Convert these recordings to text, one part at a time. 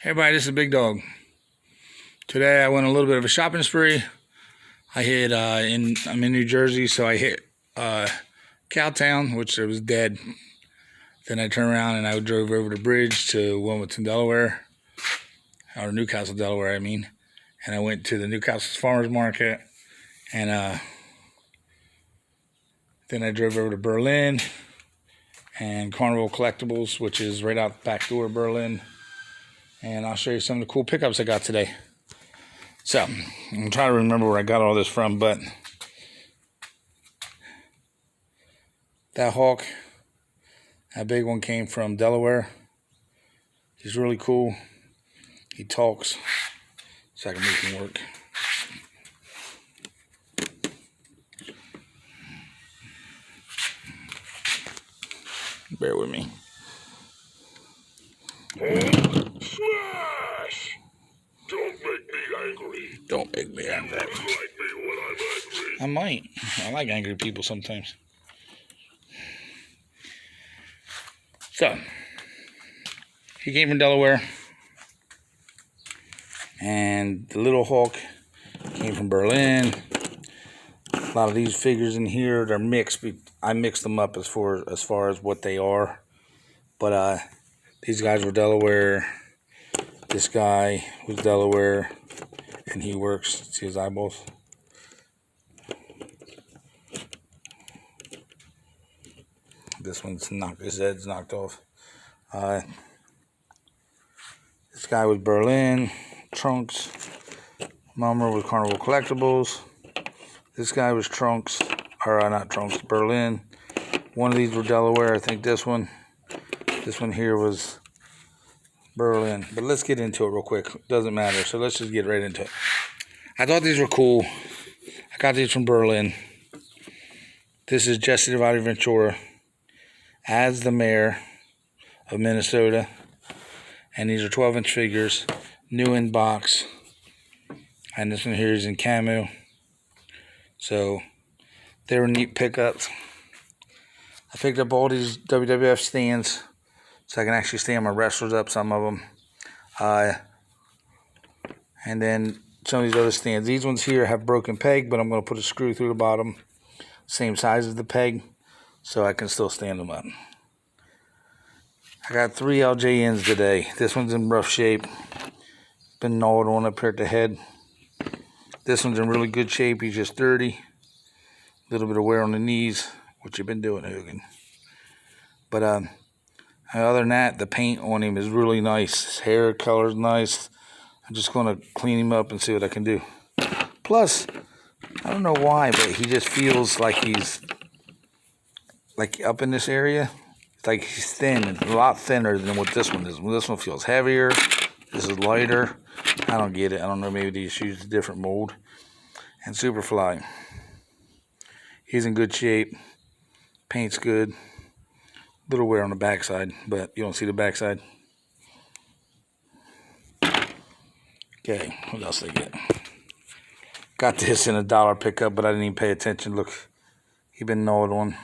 Hey everybody, this is Big Dog. Today I went a little bit of a shopping spree. I hit I'm in New Jersey, so I hit Cowtown, which it was dead. Then I turned around and I drove over the bridge to Wilmington, Delaware, or Newcastle, Delaware, I mean. And I went to the Newcastle Farmers Market, and then I drove over to Berlin and Carnival Collectibles, which is right out the back door of Berlin. And I'll show you some of the cool pickups I got today. So, I'm trying to remember where I got all this from, but that hawk, that big one, came from Delaware. He's really cool. He talks, so I can make him work. Bear with me. Slash! Don't make me angry. Don't make me angry. You won't like me when I'm angry. I might. I like angry people sometimes. So, he came from Delaware. And the little hawk came from Berlin. A lot of these figures in here, they're mixed. I mixed them up as far as what they are. But these guys were Delaware. This guy was Delaware, and he works. See his eyeballs? This one's knocked. His head's knocked off. This guy was Berlin. Trunks. Mummer with Carnival Collectibles. This guy was Trunks, or not Trunks, Berlin. One of these were Delaware. I think this one. This one here was Berlin. But let's get into it real quick. Doesn't matter. So let's just get right into it. I thought these were cool. I got these from Berlin. This is Jesse the Body Ventura as the mayor of Minnesota. And these are 12-inch figures. New in box. And this one here is in camo. So they were neat pickups. I picked up all these WWF stands so I can actually stand my wrestlers up, some of them. And then some of these other stands. These ones here have broken peg, but I'm going to put a screw through the bottom. Same size as the peg, so I can still stand them up. I got 3 LJNs today. This one's in rough shape. Been gnawed on up here at the head. This one's in really good shape. He's just dirty. A little bit of wear on the knees, which you've been doing, Hogan. But other than that, the paint on him is really nice. His hair color's nice. I'm just going to clean him up and see what I can do. Plus, I don't know why, but he just feels like he's like up in this area. It's like he's thin, and a lot thinner than what this one is. This one feels heavier. This is lighter. I don't get it. I don't know. Maybe they just used a different mold. And Superfly. He's in good shape. Paint's good. Little wear on the backside, but you don't see the backside. Okay, what else did I get? Got this in a dollar pickup, but I didn't even pay attention. Look, he been gnawed on.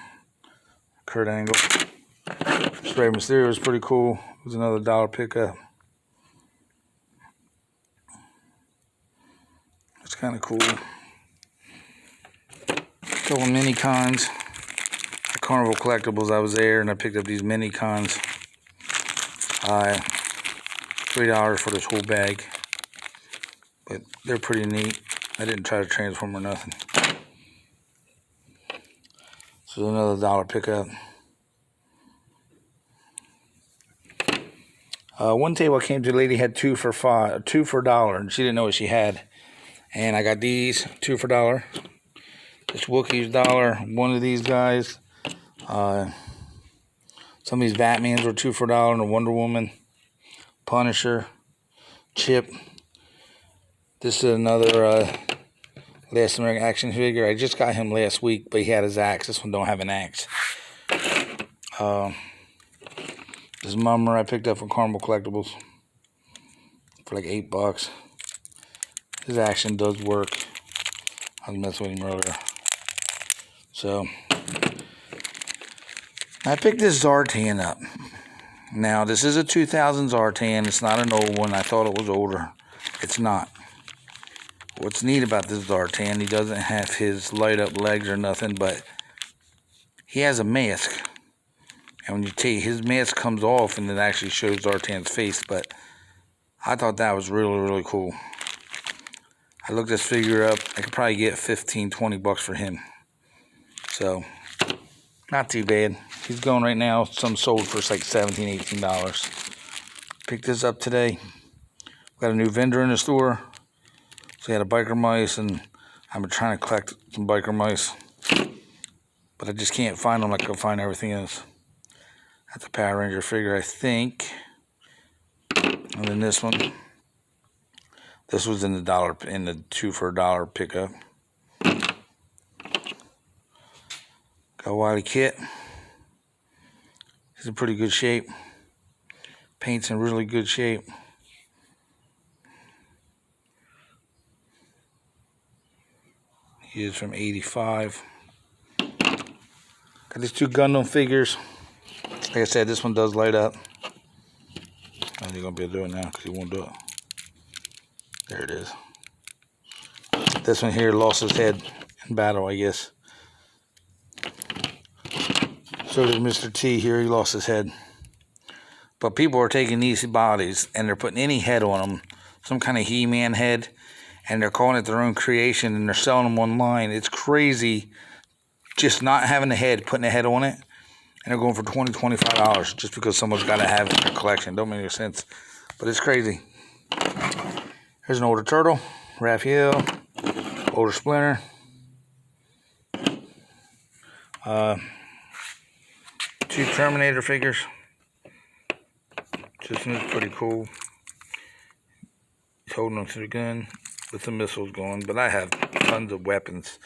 Kurt Angle. Spray Mysterio was pretty cool. It was another dollar pickup. It's kind of cool. A couple mini cons. At Carnival Collectibles, I was there and I picked up these mini cons. $3 for this whole bag. But they're pretty neat. I didn't try to transform or nothing. So another dollar pickup. One table I came to, the lady had 2 for $1, and she didn't know what she had. And I got these, 2 for $1. This Wookiee's $1. One of these guys. Some of these Batmans were 2 for $1, and a Wonder Woman, Punisher, Chip. This is another Last American action figure. I just got him last week, but he had his axe. This one don't have an axe. This Mummer I picked up from Carnival Collectibles for like $8. His action does work. I was messing with him earlier. So I picked this Zartan up. Now, this is a 2000s Zartan. It's not an old one. I thought it was older. It's not. What's neat about this Zartan, he doesn't have his light up legs or nothing, but he has a mask. And when you take his mask comes off and it actually shows Zartan's face, but I thought that was really, really cool. I looked this figure up. I could probably get 15, 20 bucks for him. So, not too bad. He's going right now. Some sold for like $17, $18. Picked this up today. Got a new vendor in the store. So he had a biker mice, and I've been trying to collect some biker mice. But I just can't find them like I can find everything else. That's a Power Ranger figure, I think. And then this one. This was in the 2 for $1 pickup. Got Wily Kit. He's in pretty good shape. Paint's in really good shape. He is from 85. Got these 2 Gundam figures. Like I said, this one does light up. I ain't gonna be able to do it now because he won't do it. There it is. This one here lost his head in battle, I guess. So did Mr. T here, he lost his head. But people are taking these bodies and they're putting any head on them, some kind of He-Man head, and they're calling it their own creation and they're selling them online. It's crazy just not having a head, putting a head on it, and they're going for $20, $25 just because someone's got to have it in their collection. Don't make any sense, but it's crazy. Here's an older Turtle, Raphael, older Splinter. 2 Terminator figures. This one's pretty cool. He's holding onto the gun with the missiles going, but I have tons of weapons.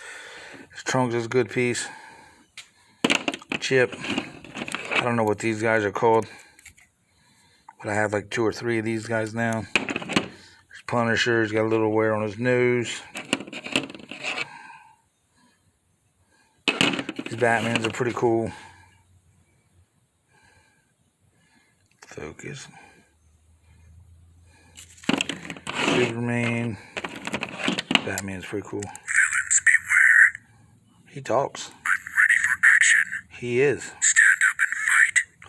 His Trunks is a good piece. Chip. I don't know what these guys are called, but I have like 2 or 3 of these guys now. There's Punisher. He's got a little wear on his nose. These Batmans are pretty cool. Focus. Superman. Batman's pretty cool. Villains beware. He talks. I'm ready for action. He is. Stand up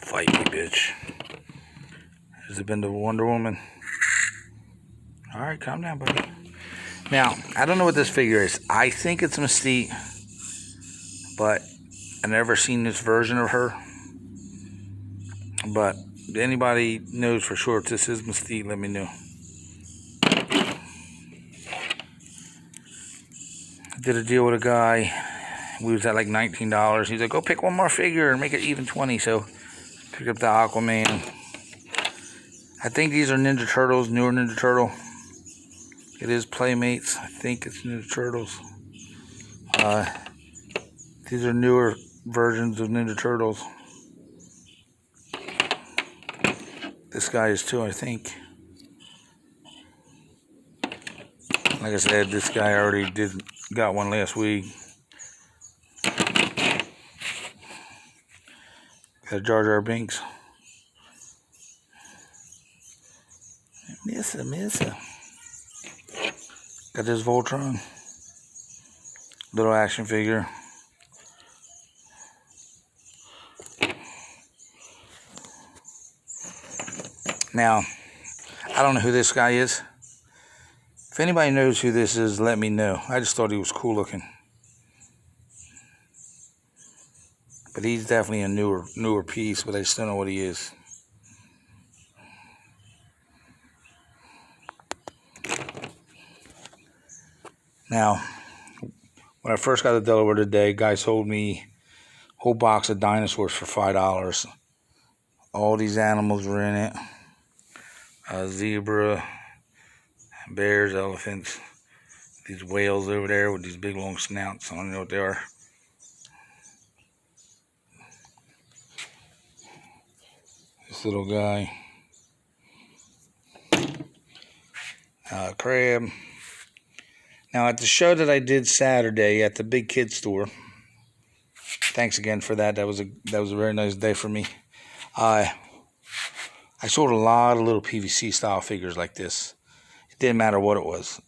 and fight. Fight me, bitch. Has it been the Wonder Woman? Alright, calm down, buddy. Now, I don't know what this figure is. I think it's Mystique, but I've never seen this version of her. But if anybody knows for sure if this is Mystique, let me know. I did a deal with a guy. We was at like $19. He's like, go pick one more figure and make it even 20. So picked up the Aquaman. I think these are Ninja Turtles, newer Ninja Turtle. It is Playmates. I think it's Ninja Turtles. These are newer versions of Ninja Turtles. This guy is too, I think. Like I said, this guy already got one last week. Got Jar Jar Binks. Missa. Got this Voltron. Little action figure. Now, I don't know who this guy is. If anybody knows who this is, let me know. I just thought he was cool looking. But he's definitely a newer piece, but I just don't know what he is. Now, when I first got to Delaware today, guy sold me a whole box of dinosaurs for $5. All these animals were in it. Zebra, bears, elephants, these whales over there with these big long snouts. I don't know what they are. This little guy. Crab. Now at the show that I did Saturday at the big kid store, thanks again for that. That was a very nice day for me. I sold a lot of little PVC style figures like this. It didn't matter what it was.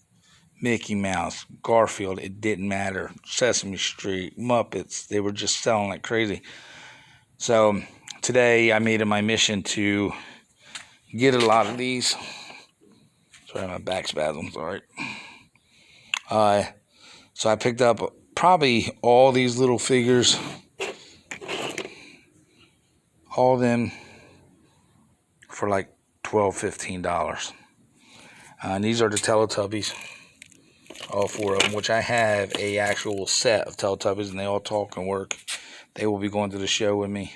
Mickey Mouse, Garfield, it didn't matter. Sesame Street, Muppets, they were just selling like crazy. So today I made it my mission to get a lot of these. Sorry, my back spasms, all right. So I picked up probably all these little figures, all of them for like $12, $15. And these are the Teletubbies, all four of them, which I have a actual set of Teletubbies, and they all talk and work. They will be going to the show with me.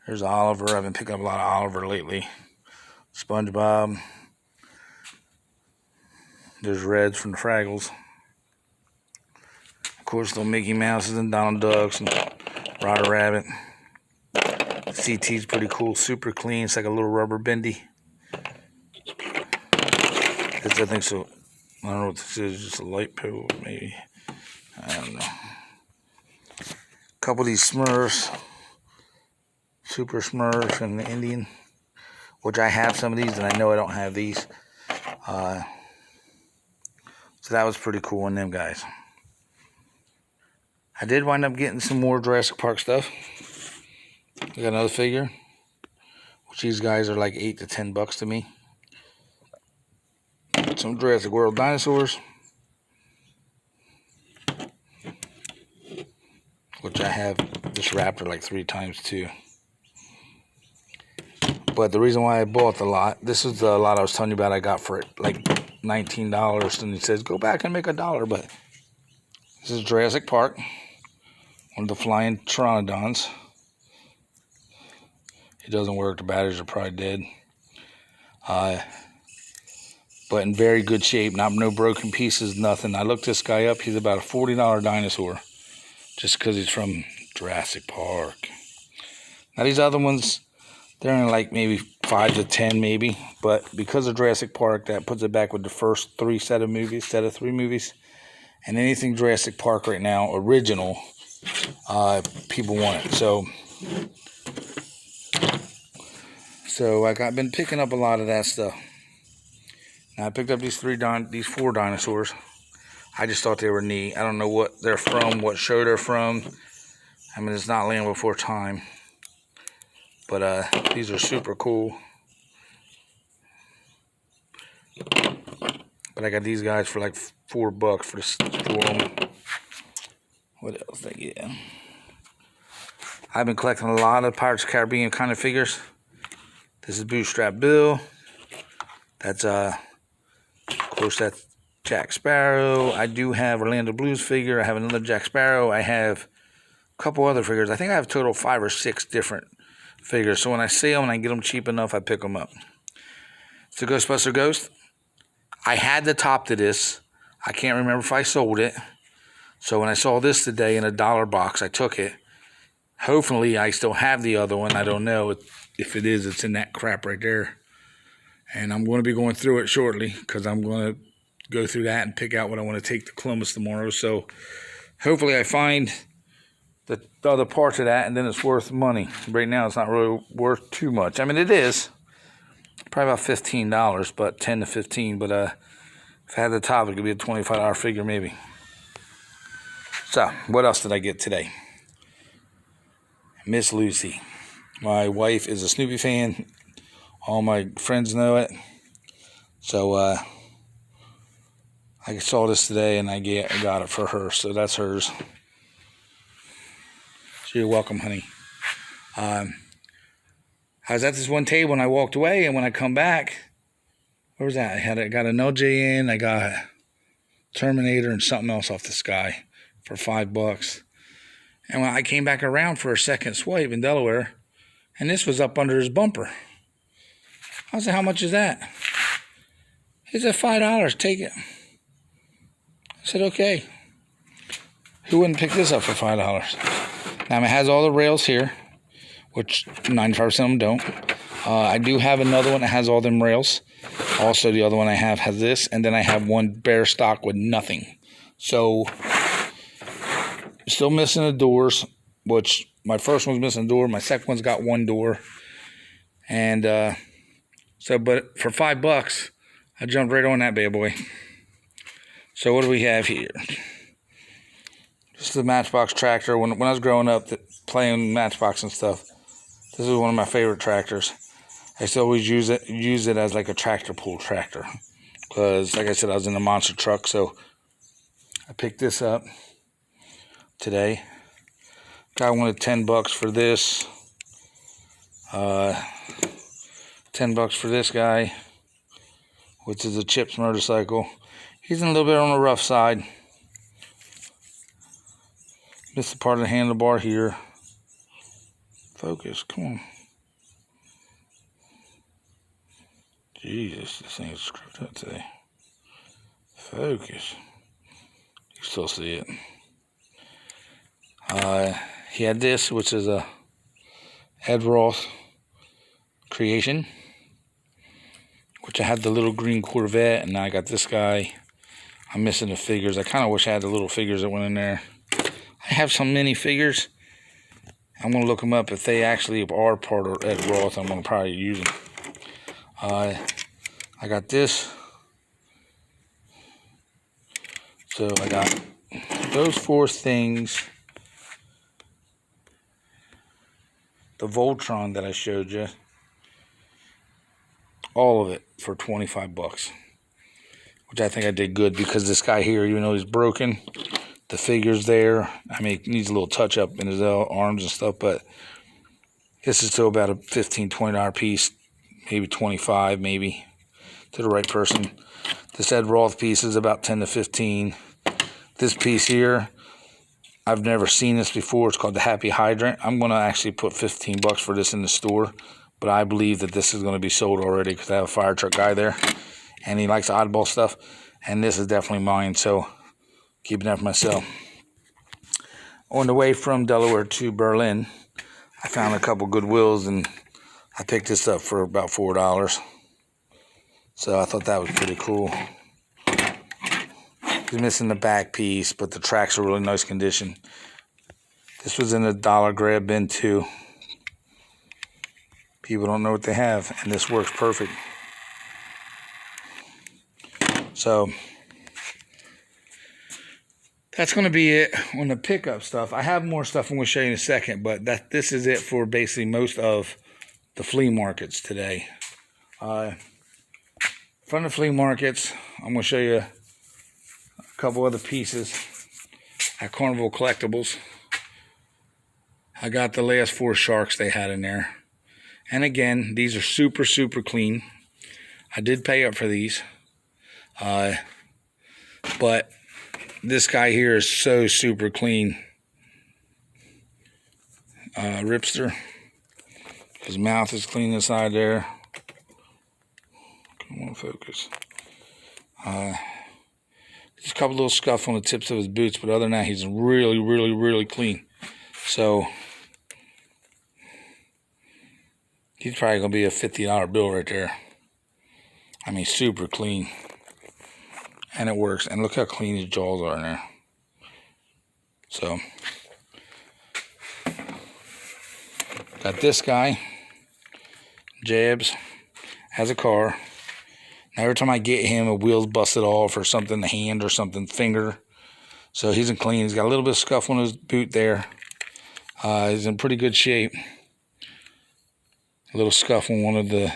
There's Oliver. I've been picking up a lot of Oliver lately. SpongeBob. There's Reds from the Fraggles. Of course, little Mickey Mouses and Donald Ducks and Roger Rabbit. CT's pretty cool, super clean. It's like a little rubber bendy. I think so. I don't know what this is, just a light pole, maybe. I don't know. A couple of these Smurfs. Super Smurf and the Indian, which I have some of these, and I know I don't have these. So that was pretty cool on them guys. I did wind up getting some more Jurassic Park stuff. I got another figure, which these guys are like $8 to $10 to me. Some Jurassic World dinosaurs, which I have this Raptor like 3 times too. But the reason why I bought the lot, this is the lot I was telling you about I got for it like $19, and it says go back and make $1, but this is Jurassic Park, one of the flying pteranodons. It doesn't work, the batteries are probably dead. But in very good shape, no broken pieces, nothing. I looked this guy up, he's about a $40 dinosaur, just because he's from Jurassic Park. Now these other ones, they're in like maybe 5 to 10 maybe, but because of Jurassic Park, that puts it back with the first 3 set of 3 movies. And anything Jurassic Park right now, original, people want it. So I've been picking up a lot of that stuff. Now I picked up these 4 dinosaurs. I just thought they were neat. I don't know what they're from, what show they're from. I mean, it's not Land Before Time. But these are super cool. But I got these guys for like $4 for them. What else did I get? I've been collecting a lot of Pirates of the Caribbean kind of figures. This is Bootstrap Bill. That's of course that's Jack Sparrow. I do have Orlando Blues figure. I have another Jack Sparrow. I have a couple other figures. I think I have a total of 5 or 6 different figures. So when I see them and I get them cheap enough, I pick them up. It's the Ghostbuster Ghost. I had the top to this. I can't remember if I sold it. So when I saw this today in a dollar box, I took it. Hopefully I still have the other one. I don't know. If it is, it's in that crap right there. And I'm going to be going through it shortly because I'm going to go through that and pick out what I want to take to Columbus tomorrow. So hopefully I find the other parts of that, and then it's worth money. Right now it's not really worth too much. I mean, it is probably about $15, but 10 to 15. But if I had the top, it could be a $25 figure maybe. So what else did I get today? Miss Lucy. My wife is a Snoopy fan. All my friends know it. So I saw this today and I got it for her. So that's hers. So you're welcome, honey. I was at this one table and I walked away, and when I come back, where was that? I got an LJN, I got Terminator and something else off the sky for $5. And when I came back around for a second swipe in Delaware, and this was up under his bumper. I said, how much is that? He said, $5, take it. I said, okay. Who wouldn't pick this up for $5? Now, it has all the rails here, which 95% of them don't. I do have another one that has all them rails. Also, the other one I have has this, and then I have one bare stock with nothing. So, still missing the doors, which my first one's missing a door. My second one's got one door. And So, but for $5, I jumped right on that bad boy. So what do we have here? This is the Matchbox tractor. When I was growing up, playing Matchbox and stuff, this is one of my favorite tractors. I used to always use it as like a tractor pull tractor. Because, like I said, I was in a monster truck, so I picked this up today. Guy wanted $10 for this. $10 for this guy, which is a Chips motorcycle. He's a little bit on the rough side. Missed the part of the handlebar here. Focus, come on. Jesus, this thing is screwed up today. Focus. You still see it. He had this, which is a Ed Roth creation, which I had the little green Corvette, and now I got this guy. I'm missing the figures. I kind of wish I had the little figures that went in there. I have some mini figures. I'm going to look them up. If they actually are part of Ed Roth, I'm going to probably use them. I got this. So I got those 4 things. The Voltron that I showed you. All of it for $25. Which I think I did good, because this guy here, even though he's broken, the figure's there. I mean, he needs a little touch up in his arms and stuff, but this is still about a $15, $20 piece, maybe $25, maybe, to the right person. This Ed Roth piece is about $10 to $15. This piece here, I've never seen this before. It's called the Happy Hydrant. I'm going to actually put $15 for this in the store, but I believe that this is going to be sold already, because I have a fire truck guy there, and he likes oddball stuff, and this is definitely mine, so keeping that for myself. On the way from Delaware to Berlin, I found a couple Goodwills, and I picked this up for about $4. So I thought that was pretty cool. He's missing the back piece, but the tracks are really nice condition. This was in a dollar grab bin too. People don't know what they have, and this works perfect. So that's going to be it on the pickup stuff. I have more stuff I'm going to show you in a second, but this is it for basically most of the flea markets today. From the flea markets, I'm going to show you a couple other pieces at Carnival Collectibles. I got the last 4 sharks they had in there. And again, these are super, super clean. I did pay up for these. But this guy here is so super clean. Ripster. His mouth is clean inside there. Come on, focus. Just a couple little scuff on the tips of his boots, but other than that, he's really, really, really clean. So he's probably going to be a $50 bill right there. I mean, super clean. And it works. And look how clean his jaws are in there. So, got this guy. Jabs. Has a car. Now, every time I get him, a wheel's busted off or something, the hand or something, finger. So he's in clean. He's got a little bit of scuff on his boot there. He's in pretty good shape. A little scuff on one of the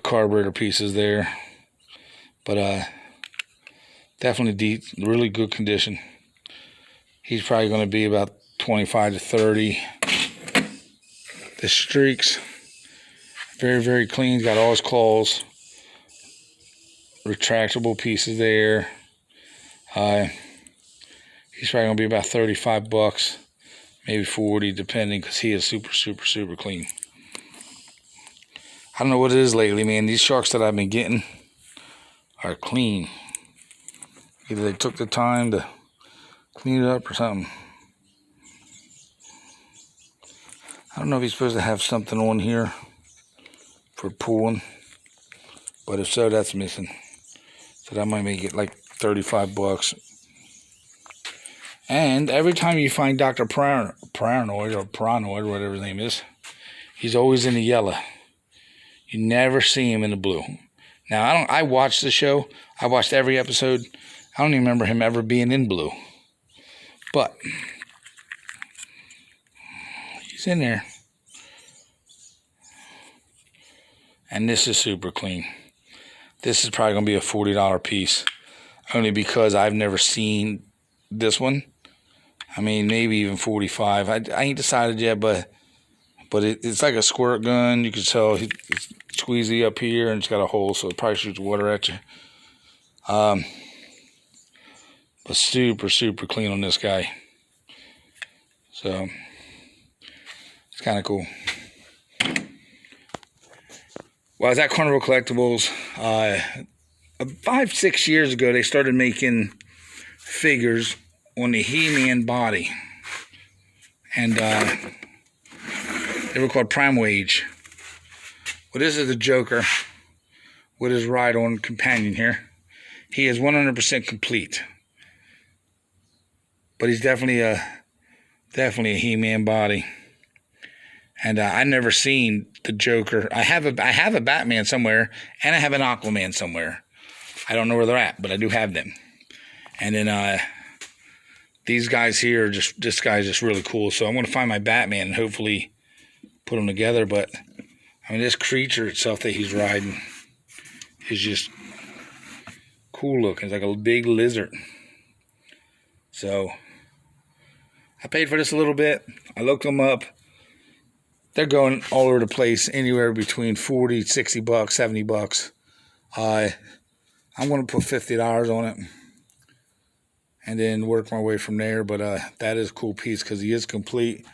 carburetor pieces there. But definitely really good condition. He's probably going to be about 25 to 30. The streaks, very, very clean. He's got all his claws. Retractable pieces there. He's probably going to be about $35, maybe 40, depending, because he is super, super, super clean. I don't know what it is lately, man. These sharks that I've been getting are clean. Either they took the time to clean it up or something. I don't know if he's supposed to have something on here for pulling, but if so, that's missing. So that might make it like $35. And every time you find Dr. Paranoid, or whatever his name is, he's always in the yellow. You never see him in the blue. Now, I watched the show. I watched every episode. I don't even remember him ever being in blue. But he's in there. And this is super clean. This is probably going to be a $40 piece. Only because I've never seen this one. I mean, maybe even 45. I ain't decided yet, but it's like a squirt gun. You can tell it's squeezy up here, and it's got a hole, so it probably shoots water at you. But super, super clean on this guy. So, it's kind of cool. Well, I was at Carnival Collectibles 5-6 years ago. They started making figures on the He-Man body, and they were called Prime Wage. Well, this is the Joker with his ride-on companion here. He is 100% complete, but he's definitely a He-Man body. And I never seen the Joker. I have a Batman somewhere, and I have an Aquaman somewhere. I don't know where they're at, but I do have them. And then these guys here, this guy's just really cool. So I'm going to find my Batman and hopefully put them together. But I mean, this creature itself that he's riding is just cool looking. It's like a big lizard. So I paid for this a little bit. I looked them up. They're going all over the place, anywhere between $40, $60, $70. I'm going to put $50 on it and then work my way from there. But that is a cool piece because he is complete.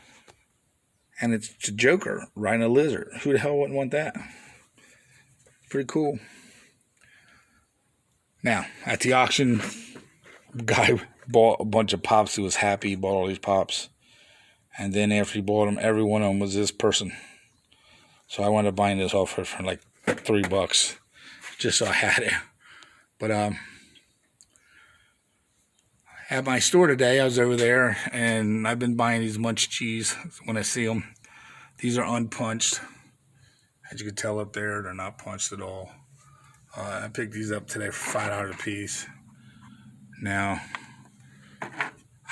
And it's a Joker riding a lizard. Who the hell wouldn't want that? Pretty cool. Now, at the auction, guy bought a bunch of pops. He was happy. He bought all these pops. And then after he bought them, every one of them was this person. So I wound up buying this off her for like $3, just so I had it. But at my store today, I was over there, and I've been buying these Munch cheese when I see them. These are unpunched. As you can tell up there, they're not punched at all. I picked these up today for $5 a piece. Now,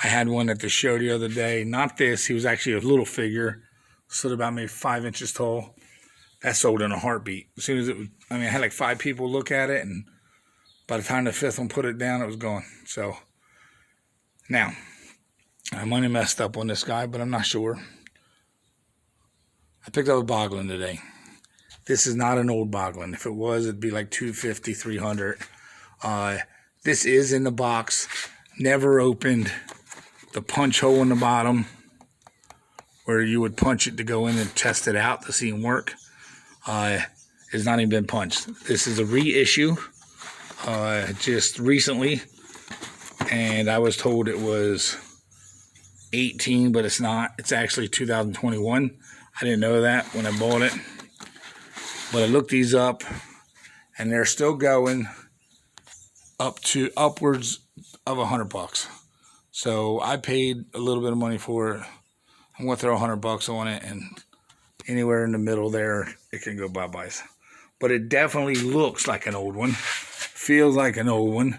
I had one at the show the other day. Not this. He was actually a little figure. Stood about maybe 5 inches tall. That sold in a heartbeat. As soon as it was, I had like 5 people look at it, and by the time the 5th one put it down, it was gone. So, now, I might have messed up on this guy, but I'm not sure. I picked up a Boglin today. This is not an old Boglin. If it was, it'd be like $250, $300. This is in the box. Never opened. The punch hole in the bottom where you would punch it to go in and test it out to see it work has not even been punched. This is a reissue just recently, and I was told it was 18, but it's not. It's actually 2021. I didn't know that when I bought it, but I looked these up, and they're still going up to upwards of $100. So I paid a little bit of money for it. I'm going to throw $100 on it, and anywhere in the middle there, it can go bye-byes. But it definitely looks like an old one. Feels like an old one.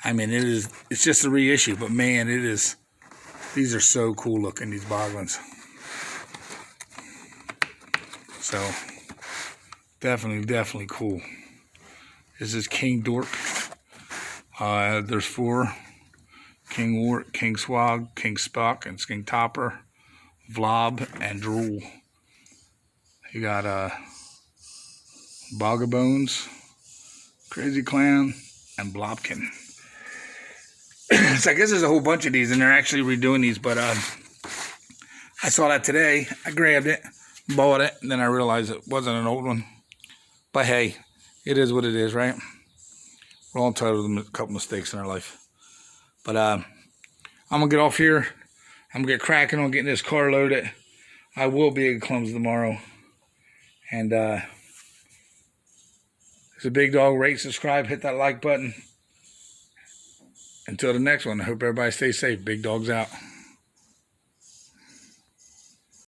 It's just a reissue, but man, these are so cool looking, these Boglins. So, definitely cool. This is King Dork. There's 4. King Wart, King Swag, King Spock, and King Topper, Vlob, and Drool. You got Bogabones, Crazy Clown, and Blobkin. So I guess there's a whole bunch of these, and they're actually redoing these, but I saw that today. I grabbed it, bought it, and then I realized it wasn't an old one. But hey, it is what it is, right? We're all entitled to a couple mistakes in our life. But I'm going to get off here. I'm going to get cracking on getting this car loaded. I will be at Clumsy tomorrow. And it's a big dog. Rate, subscribe, hit that like button. Until the next one, I hope everybody stays safe. Big Dog's out.